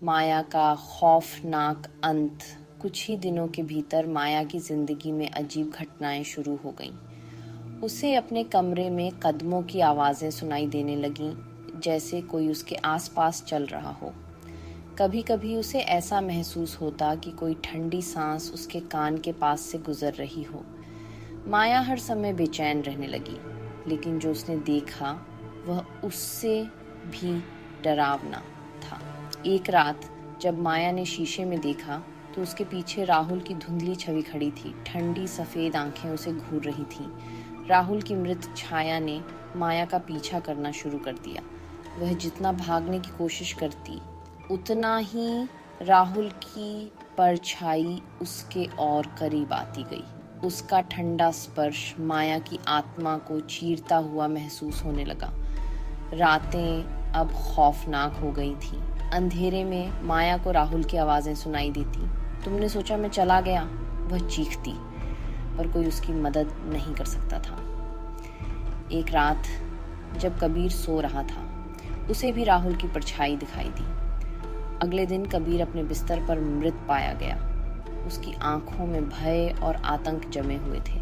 माया का खौफनाक अंत। कुछ ही दिनों के भीतर माया की जिंदगी में अजीब घटनाएं शुरू हो गईं। उसे अपने कमरे में कदमों की आवाजें सुनाई देने लगीं, जैसे कोई उसके आसपास चल रहा हो। कभी कभी उसे ऐसा महसूस होता कि कोई ठंडी सांस उसके कान के पास से गुजर रही हो। माया हर समय बेचैन रहने लगी, लेकिन जो उसने देखा वह उससे भी डरावना था। एक रात जब माया ने शीशे में देखा तो उसके पीछे राहुल की धुंधली छवि खड़ी थी। ठंडी सफेद आंखें उसे घूर रही थीं। राहुल की मृत छाया ने माया का पीछा करना शुरू कर दिया। वह जितना भागने की कोशिश करती, उतना ही राहुल की परछाई उसके और करीब आती गई। उसका ठंडा स्पर्श माया की आत्मा को चीरता हुआ महसूस होने लगा। रातें अब खौफनाक हो गई थीं। अंधेरे में माया को राहुल की आवाजें सुनाई देती। तुमने सोचा मैं चला गया, वह चीखती, पर कोई उसकी मदद नहीं कर सकता था। एक रात जब कबीर सो रहा था, उसे भी राहुल की परछाई दिखाई दी। अगले दिन कबीर अपने बिस्तर पर मृत पाया गया। उसकी आंखों में भय और आतंक जमे हुए थे।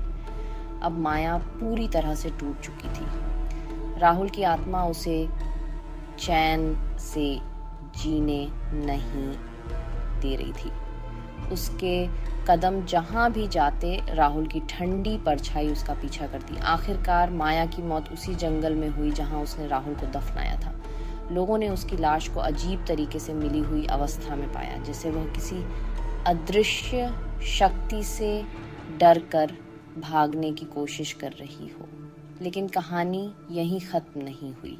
अब माया पूरी तरह से टूट चुकी थी। राहुल की आत्मा उसे चैन से जीने नहीं दे रही थी। उसके कदम जहां भी जाते, राहुल की ठंडी परछाई उसका पीछा करती। आखिरकार माया की मौत उसी जंगल में हुई जहां उसने राहुल को दफनाया था। लोगों ने उसकी लाश को अजीब तरीके से मिली हुई अवस्था में पाया, जैसे वह किसी अदृश्य शक्ति से डरकर भागने की कोशिश कर रही हो। लेकिन कहानी यहीं खत्म नहीं हुई।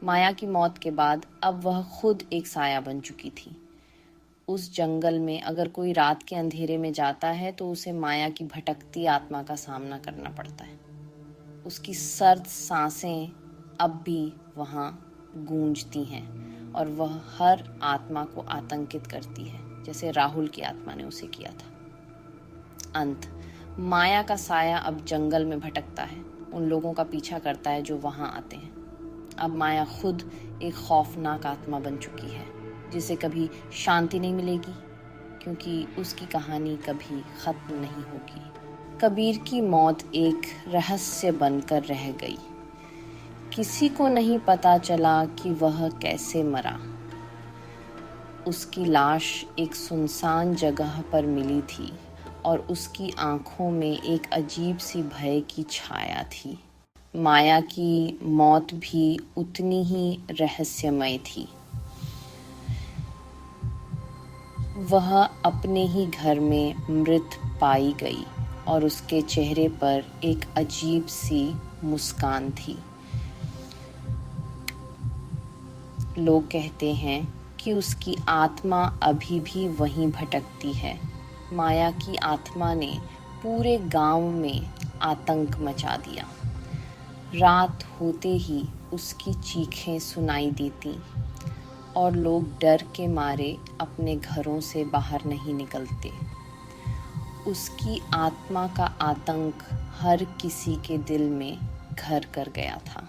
माया की मौत के बाद अब वह खुद एक साया बन चुकी थी। उस जंगल में अगर कोई रात के अंधेरे में जाता है तो उसे माया की भटकती आत्मा का सामना करना पड़ता है। उसकी सर्द सांसें अब भी वहां गूंजती हैं और वह हर आत्मा को आतंकित करती है, जैसे राहुल की आत्मा ने उसे किया था। अंत, माया का साया अब जंगल में भटकता है, उन लोगों का पीछा करता है जो वहां आते हैं। अब माया खुद एक खौफनाक आत्मा बन चुकी है, जिसे कभी शांति नहीं मिलेगी, क्योंकि उसकी कहानी कभी खत्म नहीं होगी। कबीर की मौत एक रहस्य बनकर रह गई। किसी को नहीं पता चला कि वह कैसे मरा। उसकी लाश एक सुनसान जगह पर मिली थी और उसकी आंखों में एक अजीब सी भय की छाया थी। माया की मौत भी उतनी ही रहस्यमय थी। वह अपने ही घर में मृत पाई गई और उसके चेहरे पर एक अजीब सी मुस्कान थी। लोग कहते हैं कि उसकी आत्मा अभी भी वहीं भटकती है। माया की आत्मा ने पूरे गांव में आतंक मचा दिया। रात होते ही उसकी चीखें सुनाई देती और लोग डर के मारे अपने घरों से बाहर नहीं निकलते। उसकी आत्मा का आतंक हर किसी के दिल में घर कर गया था।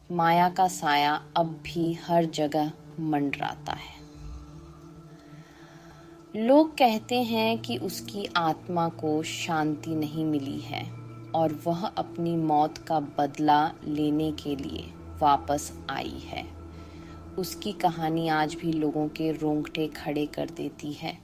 माया का साया अब भी हर जगह मंडराता है। लोग कहते हैं कि उसकी आत्मा को शांति नहीं मिली है और वह अपनी मौत का बदला लेने के लिए वापस आई है। उसकी कहानी आज भी लोगों के रोंगटे खड़े कर देती है।